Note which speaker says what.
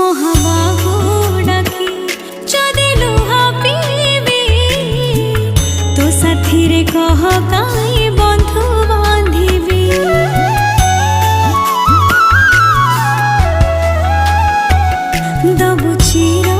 Speaker 1: ମହାବାହୁ ଡାକି ଯଦି ଲୁହ ପିଇବି ତୋ ସାଥିରେ କହ କାହିଁ ବନ୍ଧୁ ବାନ୍ଧିବି। ଦବୁ ଚିର